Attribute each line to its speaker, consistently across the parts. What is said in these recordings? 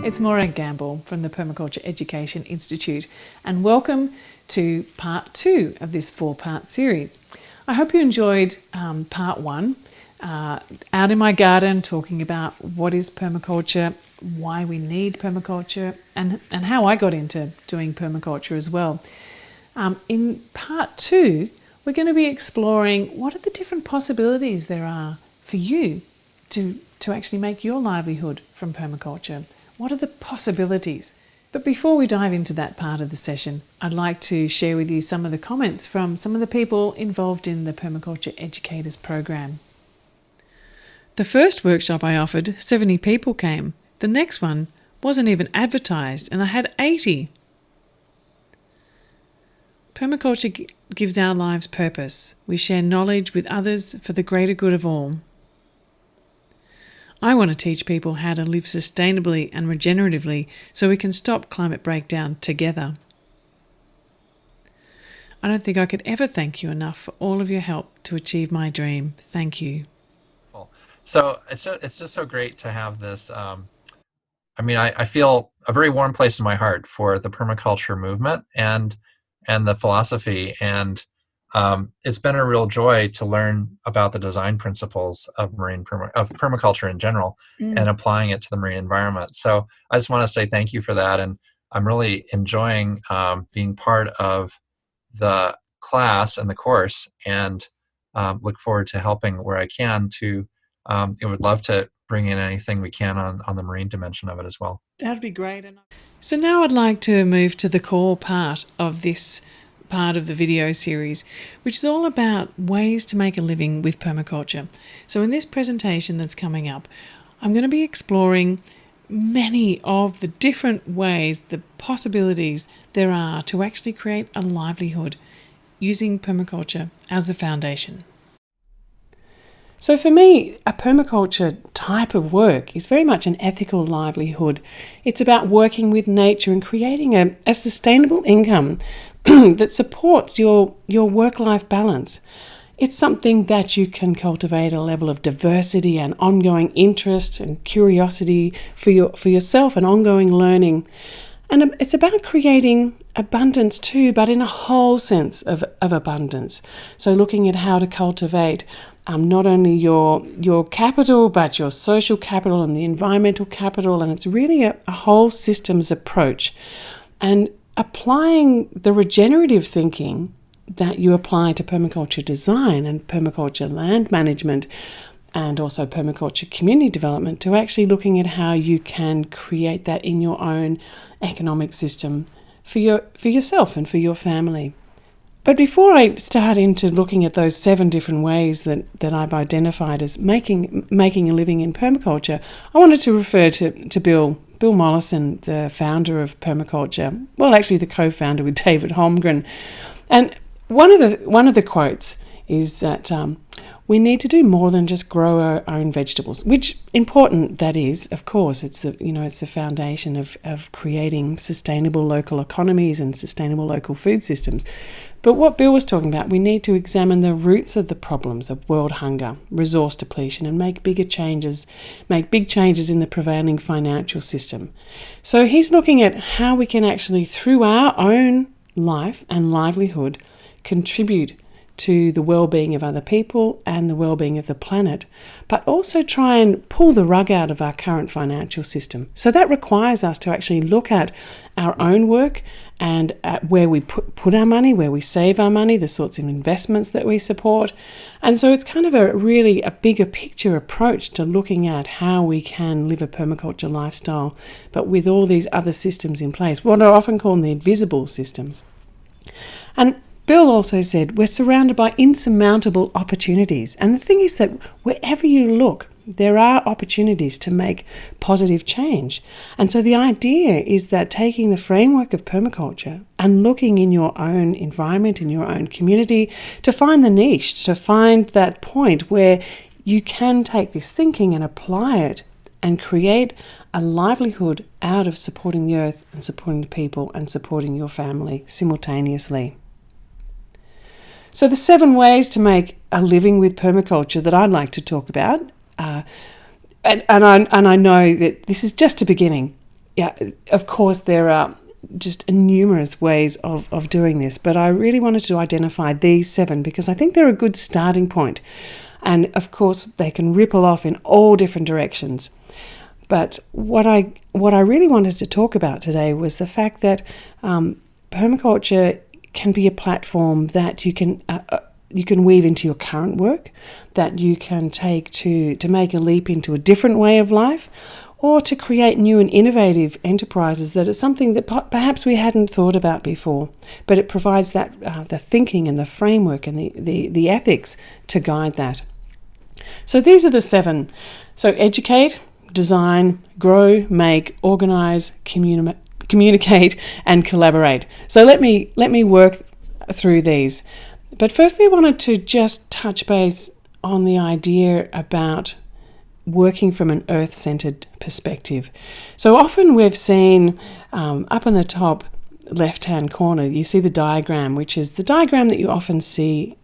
Speaker 1: it's Morag Gamble from the Permaculture Education Institute, and welcome to part 2 of this 4-part series. I hope you enjoyed part 1, out in my garden, talking about what is permaculture, why we need permaculture, and how I got into doing permaculture as well. In part 2, we're going to be exploring what are the different possibilities there are for you to actually make your livelihood from permaculture. What are the possibilities? But before we dive into that part of the session, I'd like to share with you some of the comments from some of the people involved in the Permaculture Educators program. The first workshop I offered, 70 people came. The next one wasn't even advertised and I had 80. Permaculture gives our lives purpose. We share knowledge with others for the greater good of all. I want to teach people how to live sustainably and regeneratively so we can stop climate breakdown together. I don't think I could ever thank you enough for all of your help to achieve my dream. Thank you.
Speaker 2: So it's just so great to have this. I feel a very warm place in my heart for the permaculture movement and the philosophy, and it's been a real joy to learn about the design principles of permaculture in general and applying it to the marine environment. So I just want to say thank you for that, and I'm really enjoying being part of the class and the course, and look forward to helping where I can to. I would love to bring in anything we can on the marine dimension of it as well.
Speaker 1: That'd be great. So now I'd like to move to the core part of this part of the video series, which is all about ways to make a living with permaculture. So in this presentation that's coming up, I'm going to be exploring many of the different ways, the possibilities there are to actually create a livelihood using permaculture as a foundation. So for me, a permaculture type of work is very much an ethical livelihood. It's about working with nature and creating a sustainable income that supports your work-life balance. It's something that you can cultivate a level of diversity and ongoing interest and curiosity for yourself and ongoing learning. And it's about creating abundance too, but in a whole sense of abundance. So looking at how to cultivate not only your capital, but your social capital and the environmental capital. And it's really a whole systems approach. And applying the regenerative thinking that you apply to permaculture design and permaculture land management and also permaculture community development to actually looking at how you can create that in your own economic system for yourself and for your family. But before I start into looking at those 7 different ways that I've identified as making a living in permaculture, I wanted to refer to Bill Mollison, the founder of permaculture. Well, actually the co-founder with David Holmgren. And one of the quotes is that we need to do more than just grow our own vegetables, which important that is, of course. It's the foundation of creating sustainable local economies and sustainable local food systems. But what Bill was talking about, we need to examine the roots of the problems of world hunger, resource depletion, and make big changes in the prevailing financial system. So he's looking at how we can actually, through our own life and livelihood, contribute to the well-being of other people and the well-being of the planet, but also try and pull the rug out of our current financial system. So that requires us to actually look at our own work and at where we put our money, where we save our money, the sorts of investments that we support. And so it's kind of a bigger picture approach to looking at how we can live a permaculture lifestyle, but with all these other systems in place, what are often called the invisible systems. And Bill also said, we're surrounded by insurmountable opportunities. And the thing is that wherever you look, there are opportunities to make positive change. And so the idea is that taking the framework of permaculture and looking in your own environment, in your own community, to find the niche, to find that point where you can take this thinking and apply it and create a livelihood out of supporting the earth and supporting the people and supporting your family simultaneously. So the 7 ways to make a living with permaculture that I'd like to talk about, and I know that this is just a beginning. yeah, of course, there are just numerous ways of doing this, but I really wanted to identify these 7 because I think they're a good starting point. And of course, they can ripple off in all different directions. But what I really wanted to talk about today was the fact that permaculture can be a platform that you can weave into your current work, that you can take to make a leap into a different way of life, or to create new and innovative enterprises that are something that perhaps we hadn't thought about before. But it provides that the thinking and the framework and the ethics to guide that. So these are the 7. So educate, design, grow, make, organize, communicate, and collaborate. So let me work through these. But firstly, I wanted to just touch base on the idea about working from an earth-centered perspective. So often we've seen up in the top left-hand corner, you see the diagram, which is the diagram that you often see,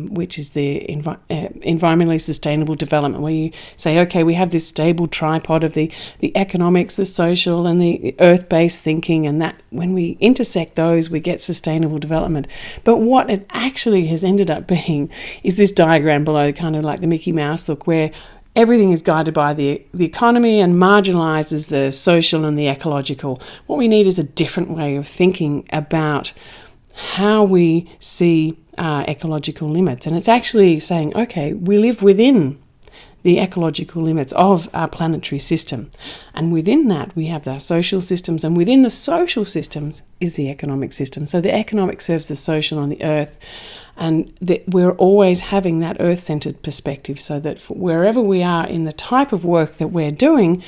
Speaker 1: which is the environmentally sustainable development, where you say, okay, we have this stable tripod of the economics, the social, and the earth-based thinking, and that when we intersect those, we get sustainable development. But what it actually has ended up being is this diagram below, kind of like the Mickey Mouse look, where everything is guided by the economy and marginalises the social and the ecological. What we need is a different way of thinking about how we see ecological limits. And it's actually saying, okay, we live within the ecological limits of our planetary system. And within that, we have our social systems, and within the social systems is the economic system. So the economic serves the social on the earth, and that we're always having that earth-centered perspective, so that wherever we are in the type of work that we're doing,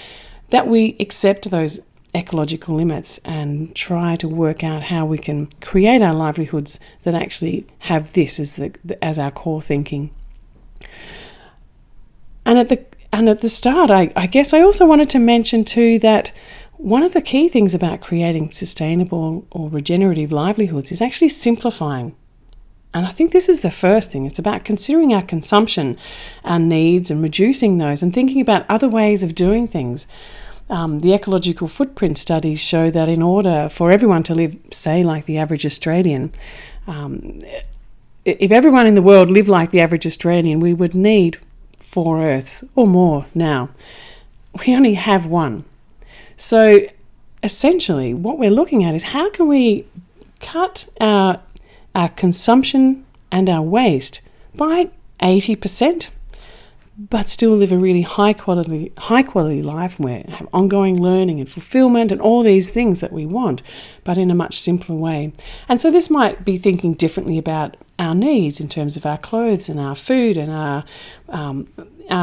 Speaker 1: that we accept those ecological limits and try to work out how we can create our livelihoods that actually have this as our core thinking. And at the start, I guess I also wanted to mention too that one of the key things about creating sustainable or regenerative livelihoods is actually simplifying. And I think this is the first thing. It's about considering our consumption, our needs, and reducing those, and thinking about other ways of doing things. The ecological footprint studies show that in order for everyone to live, say, like the average Australian, if everyone in the world lived like the average Australian, we would need 4 Earths or more now. We only have one. So essentially what we're looking at is how can we cut our consumption and our waste by 80%, but still live a really high quality life where we have ongoing learning and fulfillment and all these things that we want, but in a much simpler way. And so this might be thinking differently about our needs in terms of our clothes and our food and our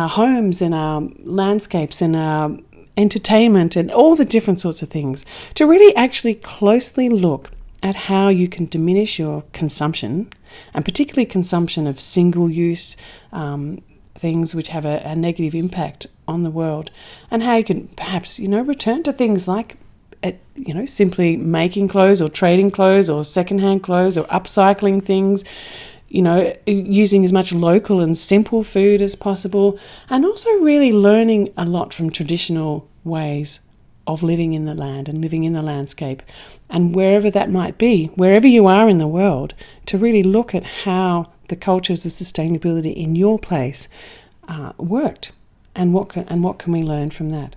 Speaker 1: homes and our landscapes and our entertainment and all the different sorts of things, to really actually closely look at how you can diminish your consumption, and particularly consumption of single-use things which have a negative impact on the world, and how you can perhaps, return to things like, simply making clothes or trading clothes or secondhand clothes or upcycling things, using as much local and simple food as possible, and also really learning a lot from traditional ways of living in the land and living in the landscape, and wherever that might be, wherever you are in the world, to really look at how the cultures of sustainability in your place worked, and what can we learn from that.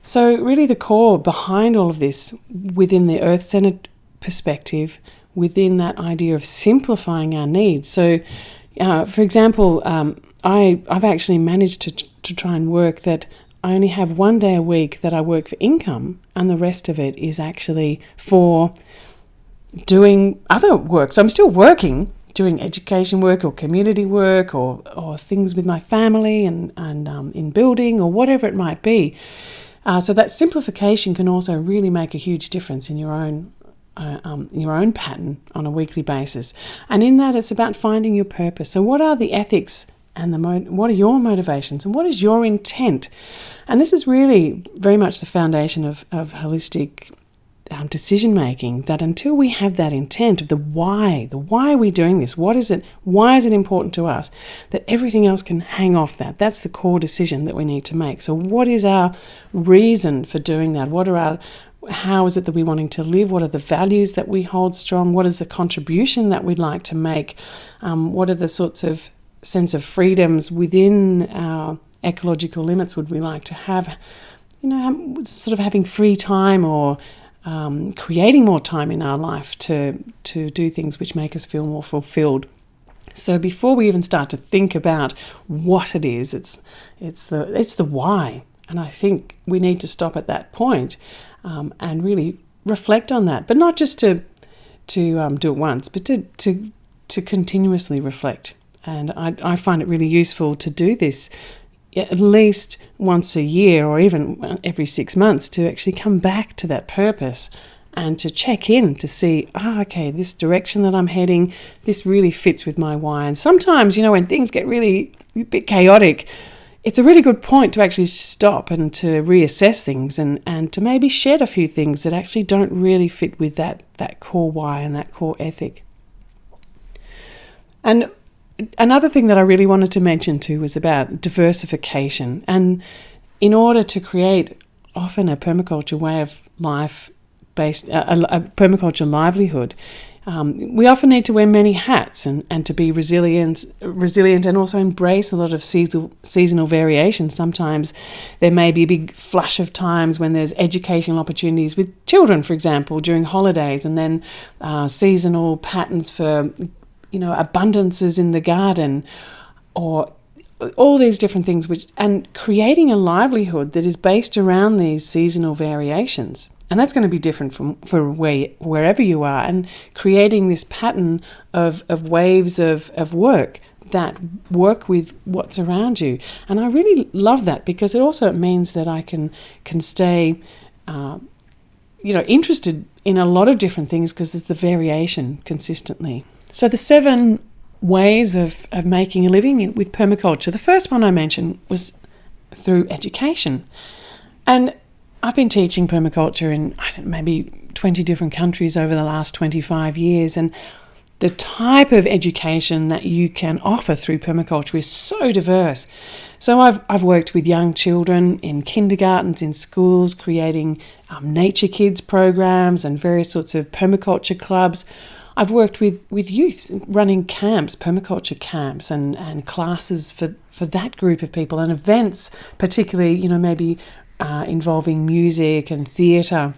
Speaker 1: So really the core behind all of this, within the earth-centered perspective, within that idea of simplifying our needs. So for example, I've actually managed to try and work that I only have 1 day a week that I work for income, and the rest of it is actually for doing other work. So I'm still working, doing education work or community work or things with my family and in building or whatever it might be. So that simplification can also really make a huge difference in your own pattern on a weekly basis. And in that, it's about finding your purpose. So what are the ethics and what are your motivations and what is your intent? And this is really very much the foundation of holistic decision making, that until we have that intent of the why are we doing this? What is it? Why is it important to us? That everything else can hang off that. That's the core decision that we need to make. So what is our reason for doing that? How is it that we're wanting to live? What are the values that we hold strong? What is the contribution that we'd like to make? What are the sorts of sense of freedoms within our ecological limits would we like to have? Sort of having free time or creating more time in our life to do things which make us feel more fulfilled. So before we even start to think about what it is, it's the why. And I think we need to stop at that point and really reflect on that, but not just to do it once, but to continuously reflect. And I find it really useful to do this at least once a year or even every 6 months, to actually come back to that purpose and to check in to see, okay, this direction that I'm heading, this really fits with my why. And sometimes, when things get really a bit chaotic, it's a really good point to actually stop and to reassess things and to maybe shed a few things that actually don't really fit with that core why and that core ethic. And another thing that I really wanted to mention too was about diversification. And in order to create often a permaculture way of life based, a permaculture livelihood, we often need to wear many hats and to be resilient and also embrace a lot of seasonal variation. Sometimes there may be a big flush of times when there's educational opportunities with children, for example, during holidays, and then seasonal patterns for abundances in the garden, or all these different things, and creating a livelihood that is based around these seasonal variations. And that's going to be different for wherever you are, and creating this pattern of waves of work that work with what's around you. And I really love that, because it also means that I can stay interested in a lot of different things, because there's the variation consistently. So the 7 ways of making a living with permaculture. The first one I mentioned was through education. And I've been teaching permaculture in maybe 20 different countries over the last 25 years. And the type of education that you can offer through permaculture is so diverse. So I've worked with young children in kindergartens, in schools, creating nature kids programs and various sorts of permaculture clubs. I've worked with youth, running camps, permaculture camps, and classes for that group of people, and events, particularly, maybe involving music and theatre.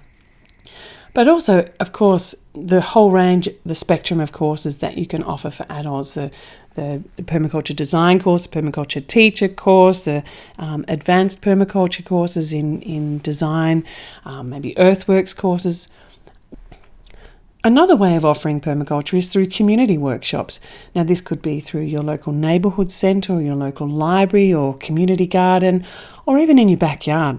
Speaker 1: But also, of course, the whole range, the spectrum of courses that you can offer for adults, the permaculture design course, the permaculture teacher course, the advanced permaculture courses in design, maybe earthworks courses. Another way of offering permaculture is through community workshops. Now, this could be through your local neighbourhood centre, or your local library or community garden, or even in your backyard.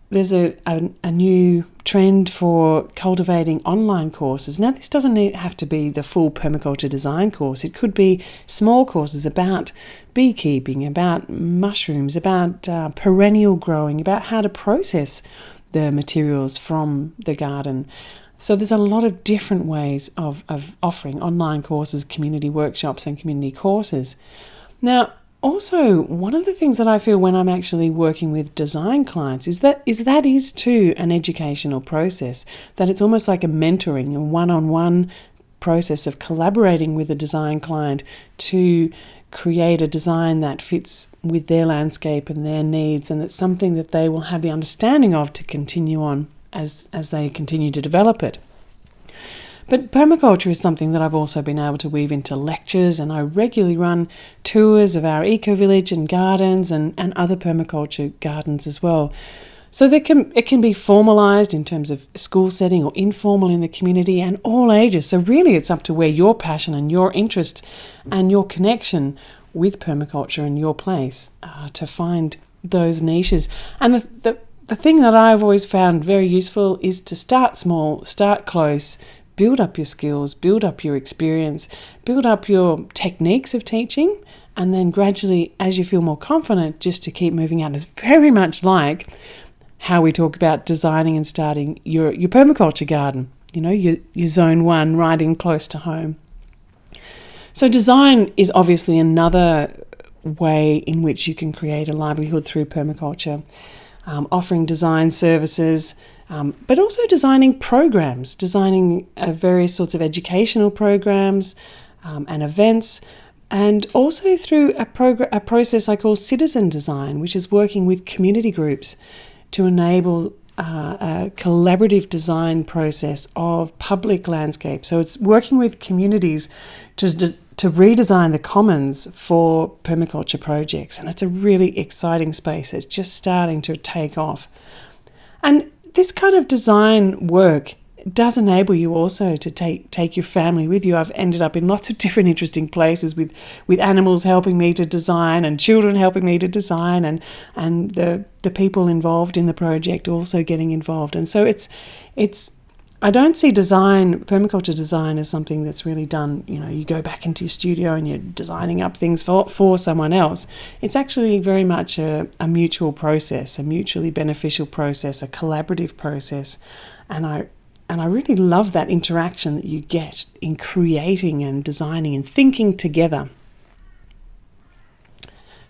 Speaker 1: There's a new trend for cultivating online courses. Now, this doesn't have to be the full permaculture design course. It could be small courses about beekeeping, about mushrooms, about perennial growing, about how to process the materials from the garden. So there's a lot of different ways of offering online courses, community workshops and community courses. Now, also, one of the things that I feel when I'm actually working with design clients is that is too an educational process, that it's almost like a mentoring, a one-on-one process of collaborating with a design client to create a design that fits with their landscape and their needs, and it's something that they will have the understanding of to continue on as they continue to develop it. But permaculture is something that I've also been able to weave into lectures, and I regularly run tours of our eco-village and gardens and other permaculture gardens as well. So it can be formalised in terms of school setting or informal in the community, and all ages. So really it's up to where your passion and your interest and your connection with permaculture and your place to find those niches. And the thing that I've always found very useful is to start small, start close, build up your skills, build up your experience, build up your techniques of teaching, and then gradually, as you feel more confident, just to keep moving out. It's very much like how we talk about designing and starting your permaculture garden, your zone 1 right in close to home. So design is obviously another way in which you can create a livelihood through permaculture, offering design services, but also designing programs, designing various sorts of educational programs and events, and also through a process I call citizen design, which is working with community groups to enable a collaborative design process of public landscape. So it's working with communities to redesign the commons for permaculture projects. And it's a really exciting space. It's just starting to take off. And this kind of design work does enable you also to take your family with you. I've ended up in lots of different interesting places with animals helping me to design and children helping me to design and the people involved in the project also getting involved. And so it's I don't see permaculture design as something that's really done, you go back into your studio and you're designing up things for someone else. It's actually very much a mutual process, a mutually beneficial process, a collaborative process. And I really love that interaction that you get in creating and designing and thinking together.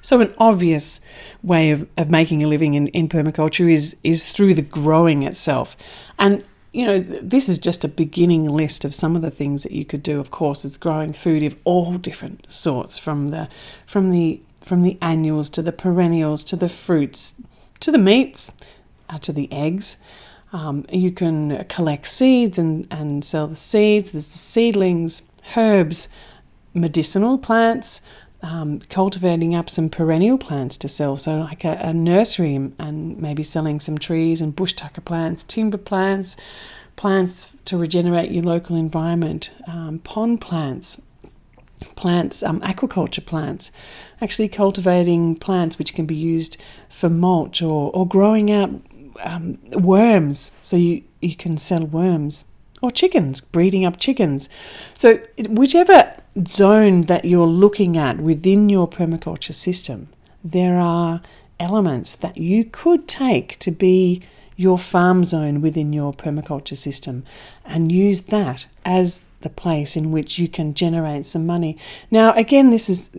Speaker 1: So an obvious way of making a living in permaculture is through the growing itself. And this is just a beginning list of some of the things that you could do. Of course, it's growing food of all different sorts, from the annuals to the perennials to the fruits to the meats to the eggs. You can collect seeds and sell the seeds. There's the seedlings, herbs, medicinal plants, cultivating up some perennial plants to sell. So like a nursery and maybe selling some trees and bush tucker plants, timber plants, plants to regenerate your local environment, pond plants, aquaculture plants, actually cultivating plants which can be used for mulch or growing out worms, so you can sell worms, or chickens, breeding up chickens. So whichever zone that you're looking at within your permaculture system, there are elements that you could take to be your farm zone within your permaculture system and use that as the place in which you can generate some money. Now, again, this is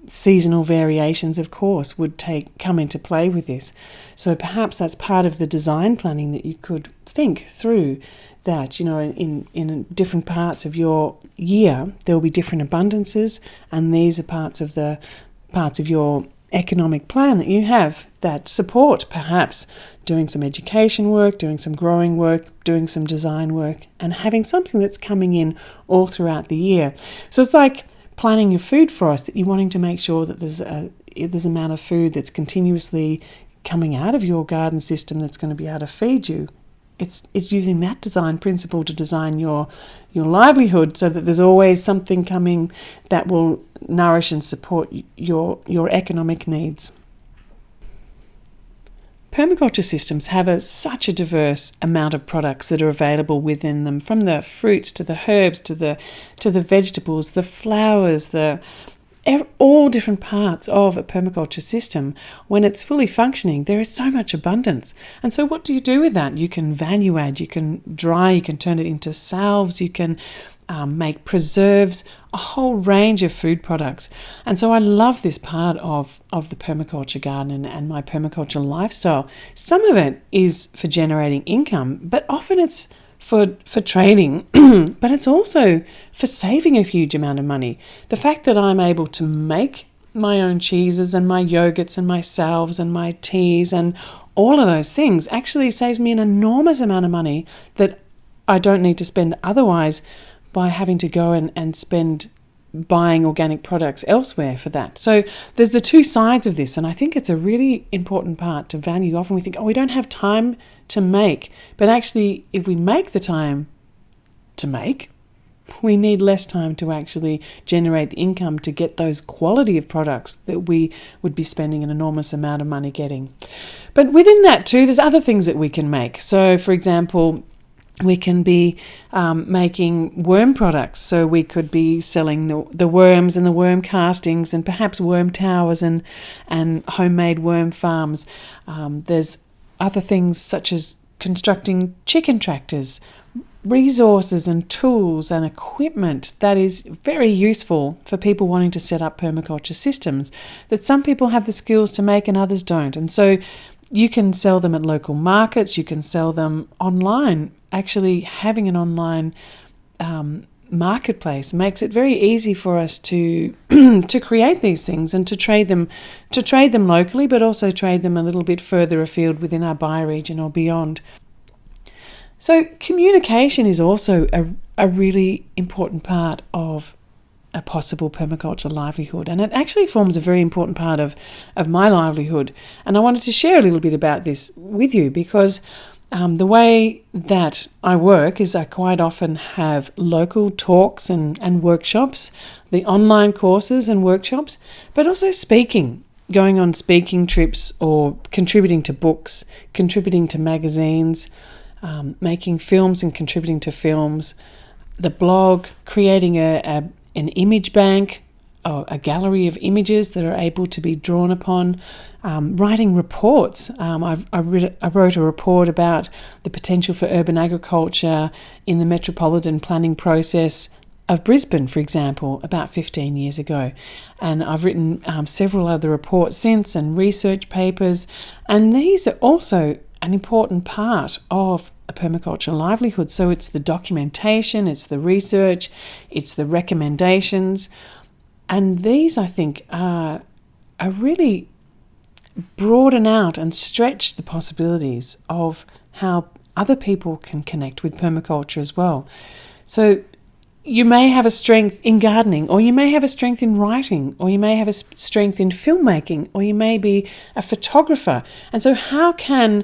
Speaker 1: seasonal variations, of course, would come into play with this. So perhaps that's part of the design planning that you could think through, that in different parts of your year there will be different abundances, and these are parts of your economic plan that you have that support perhaps doing some education work, doing some growing work, doing some design work, and having something that's coming in all throughout the year. So it's like planning your food for us, that you're wanting to make sure that there's an amount of food that's continuously coming out of your garden system that's going to be able to feed you. It's using that design principle to design your livelihood, so that there's always something coming that will nourish and support your economic needs. Permaculture systems have such a diverse amount of products that are available within them, from the fruits to the herbs to the vegetables, the flowers, all different parts of a permaculture system. When it's fully functioning, there is so much abundance. And so what do you do with that? You can value add, you can dry, you can turn it into salves, you can make preserves, a whole range of food products. And so I love this part of the permaculture garden and my permaculture lifestyle. Some of it is for generating income, but often it's for trading, but it's also for saving a huge amount of money. The fact that I'm able to make my own cheeses and my yogurts and my salves and my teas and all of those things actually saves me an enormous amount of money that I don't need to spend otherwise by having to go and spend buying organic products elsewhere for that. So there's the two sides of this, and I think it's a really important part to value. Often we think, we don't have time to make, but actually if we make the time to make, we need less time to actually generate the income to get those quality of products that we would be spending an enormous amount of money getting. But within that too, there's other things that we can make. So for example, we can be making worm products. So we could be selling the worms and the worm castings and perhaps worm towers and homemade worm farms. There's other things such as constructing chicken tractors, resources and tools and equipment that is very useful for people wanting to set up permaculture systems that some people have the skills to make and others don't. And so you can sell them at local markets, you can sell them online. Actually, having an online marketplace makes it very easy for us to to create these things and to trade them locally, but also trade them a little bit further afield within our bioregion or beyond. So communication is also a really important part of a possible permaculture livelihood, and it actually forms a very important part of my livelihood. And I wanted to share a little bit about this with you because the way that I work is I quite often have local talks and workshops, the online courses and workshops, but also speaking, going on speaking trips or contributing to books, contributing to magazines, making films and contributing to films, the blog, creating an image bank, or a gallery of images that are able to be drawn upon, writing reports. I wrote a report about the potential for urban agriculture in the metropolitan planning process of Brisbane, for example, about 15 years ago. And I've written several other reports since and research papers. And these are also an important part of a permaculture livelihood. So it's the documentation, it's the research, it's the recommendations. And these, I think, are really broaden out and stretch the possibilities of how other people can connect with permaculture as well. So you may have a strength in gardening, or you may have a strength in writing, or you may have a strength in filmmaking, or you may be a photographer. And so how can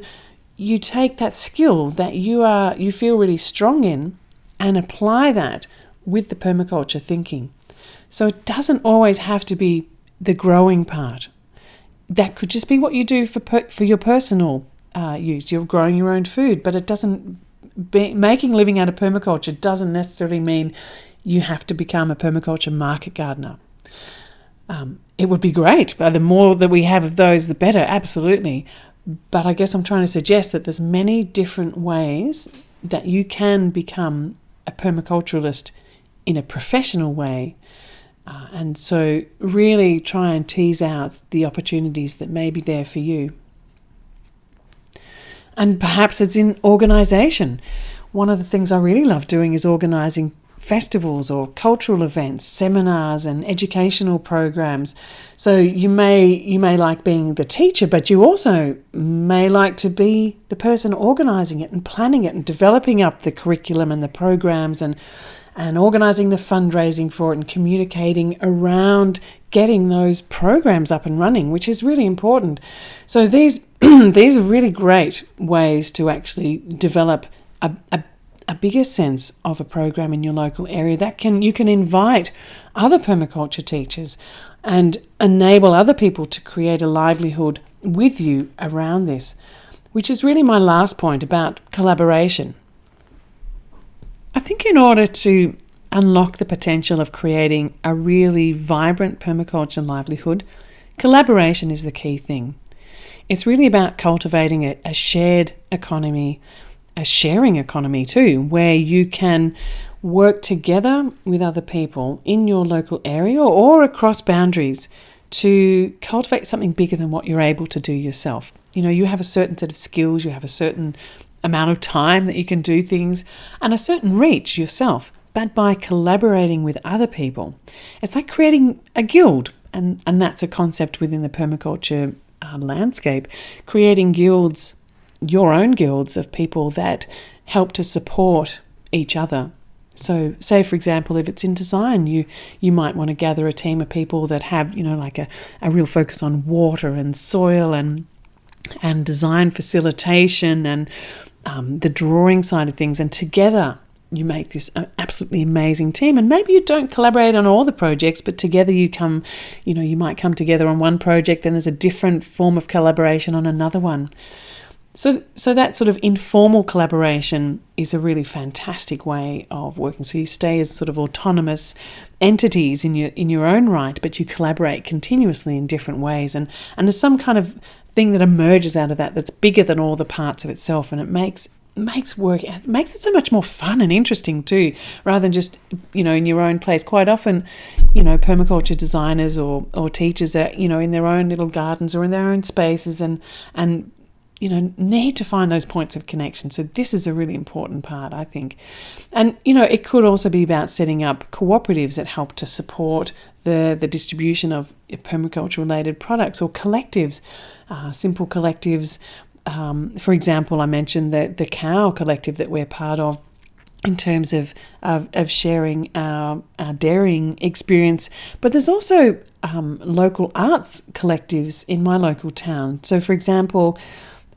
Speaker 1: you take that skill that you feel really strong in and apply that with the permaculture thinking? So it doesn't always have to be the growing part. That could just be what you do for your personal use. You're growing your own food, but it doesn't. Making a living out of permaculture doesn't necessarily mean you have to become a permaculture market gardener. It would be great, but the more that we have of those, the better, absolutely. But I guess I'm trying to suggest that there's many different ways that you can become a permaculturalist in a professional way. And so really try and tease out the opportunities that may be there for you. And perhaps it's in organisation. One of the things I really love doing is organising festivals or cultural events, seminars and educational programs. So you may like being the teacher, but you also may like to be the person organising it and planning it and developing up the curriculum and the programs and organising the fundraising for it and communicating around getting those programs up and running, which is really important. So these are really great ways to actually develop a bigger sense of a program in your local area that you can invite other permaculture teachers and enable other people to create a livelihood with you around this, which is really my last point about collaboration. I think in order to unlock the potential of creating a really vibrant permaculture livelihood, collaboration is the key thing. It's really about cultivating a shared economy, a sharing economy too, where you can work together with other people in your local area or across boundaries to cultivate something bigger than what you're able to do yourself. You know, you have a certain set of skills, you have a certain amount of time that you can do things and a certain reach yourself. But by collaborating with other people, it's like creating a guild. And that's a concept within the permaculture landscape, creating guilds, your own guilds of people that help to support each other. So say, for example, if it's in design, you might want to gather a team of people that have, like a real focus on water and soil and design facilitation and the drawing side of things. And together you make this absolutely amazing team. And maybe you don't collaborate on all the projects, but together you might come together on one project and there's a different form of collaboration on another one. So that sort of informal collaboration is a really fantastic way of working. So you stay as sort of autonomous entities in your own right, but you collaborate continuously in different ways, and there's some kind of thing that emerges out of that that's bigger than all the parts of itself, and it makes it so much more fun and interesting too, rather than just in your own place. Quite often, permaculture designers or teachers are in their own little gardens or in their own spaces, and need to find those points of connection. So this is a really important part, I think. And, it could also be about setting up cooperatives that help to support the distribution of permaculture-related products, or collectives, simple collectives. For example, I mentioned the cow collective that we're part of, in terms of sharing our dairying experience. But there's also local arts collectives in my local town. So, for example,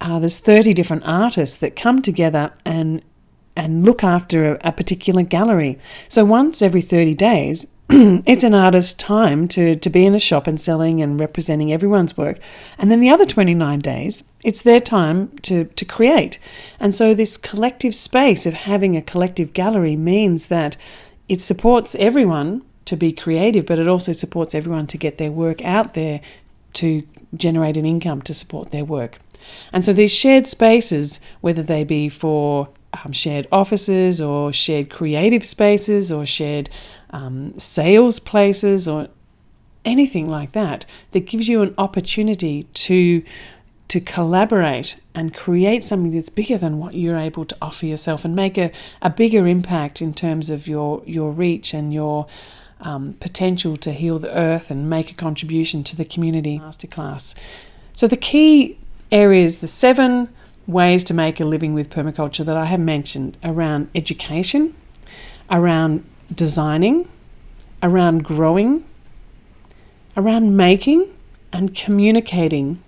Speaker 1: there's 30 different artists that come together and look after a particular gallery. So once every 30 days, it's an artist's time to be in a shop and selling and representing everyone's work. And then the other 29 days, it's their time to create. And so this collective space of having a collective gallery means that it supports everyone to be creative, but it also supports everyone to get their work out there to generate an income to support their work. And so these shared spaces, whether they be for shared offices or shared creative spaces or shared sales places or anything like that gives you an opportunity to collaborate and create something that's bigger than what you're able to offer yourself, and make a bigger impact in terms of your reach and your potential to heal the earth and make a contribution to the community. Masterclass. So the key areas, the 7 ways to make a living with permaculture that I have mentioned, around education, around designing, around growing, around making and communicating,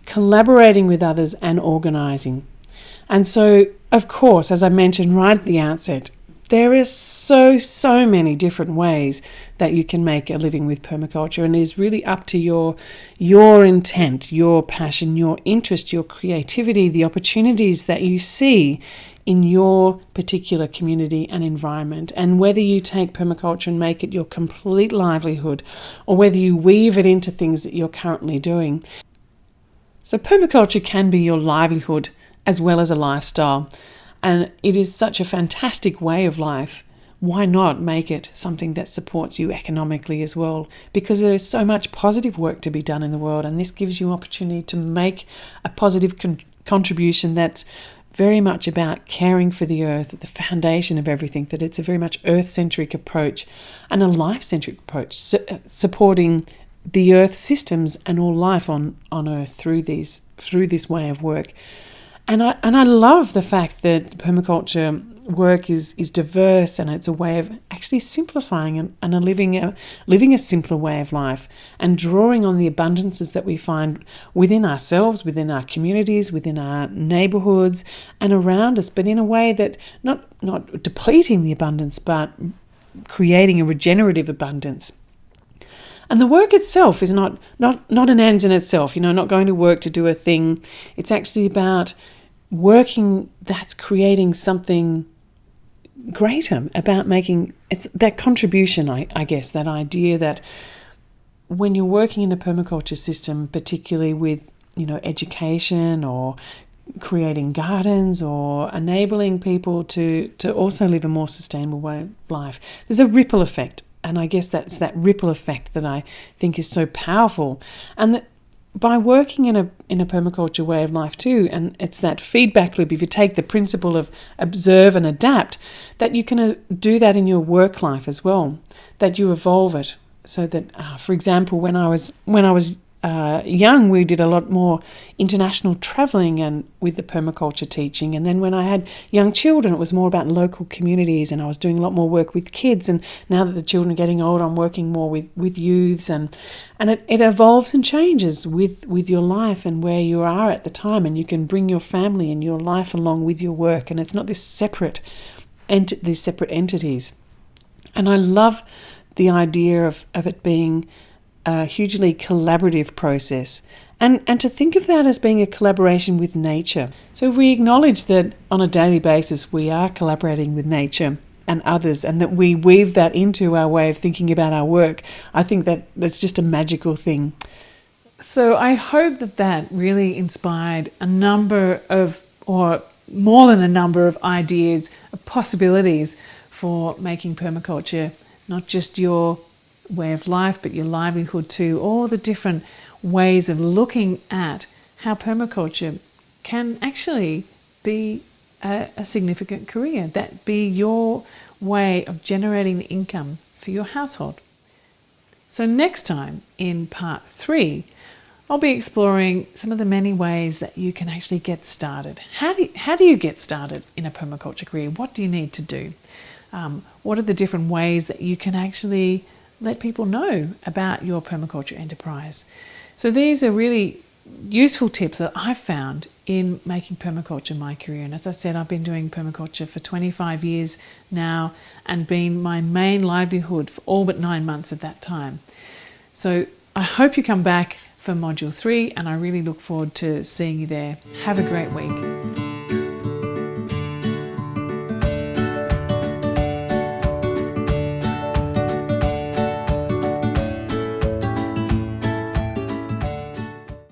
Speaker 1: collaborating with others, and organising. And so, of course, as I mentioned right at the outset, there is so many different ways that you can make a living with permaculture, and it is really up to your intent, your passion, your interest, your creativity, the opportunities that you see in your particular community and environment, and whether you take permaculture and make it your complete livelihood, or whether you weave it into things that you're currently doing. So permaculture can be your livelihood as well as a lifestyle. And it is such a fantastic way of life. Why not make it something that supports you economically as well? Because there is so much positive work to be done in the world, and this gives you opportunity to make a positive contribution that's very much about caring for the earth, at the foundation of everything, that it's a very much earth-centric approach and a life-centric approach, supporting the earth systems and all life on earth through this way of work. And I love the fact that permaculture work is diverse, and it's a way of actually simplifying and living a simpler way of life, and drawing on the abundances that we find within ourselves, within our communities, within our neighbourhoods and around us, but in a way that not depleting the abundance, but creating a regenerative abundance. And the work itself is not an end in itself, not going to work to do a thing. It's actually about working that's creating something greater, about making it's that contribution, I guess, that idea that when you're working in a permaculture system, particularly with education or creating gardens or enabling people to also live a more sustainable way of life, there's a ripple effect. And I guess that's that ripple effect that I think is so powerful. And that by working in a permaculture way of life too, and it's that feedback loop, if you take the principle of observe and adapt, that you can do that in your work life as well, that you evolve it. So that, for example, when I was young, we did a lot more international travelling and with the permaculture teaching. And then when I had young children, it was more about local communities, and I was doing a lot more work with kids. And now that the children are getting older, I'm working more with youths, and it evolves and changes with your life and where you are at the time, and you can bring your family and your life along with your work, and it's not these separate entities. And I love the idea of it being a hugely collaborative process, and to think of that as being a collaboration with nature. So if we acknowledge that on a daily basis we are collaborating with nature and others, and that we weave that into our way of thinking about our work, I think that that's just a magical thing. So I hope that that really inspired a number of, or more than a number of ideas, of possibilities for making permaculture not just your way of life, but your livelihood too. All the different ways of looking at how permaculture can actually be a significant career, that be your way of generating income for your household. So next time, in part 3, I'll be exploring some of the many ways that you can actually get started. How do you get started in a permaculture career? What do you need to do? What are the different ways that you can actually let people know about your permaculture enterprise? So these are really useful tips that I've found in making permaculture my career. And as I said, I've been doing permaculture for 25 years now and been my main livelihood for all but 9 months at that time. So I hope you come back for Module 3, and I really look forward to seeing you there. Have a great week.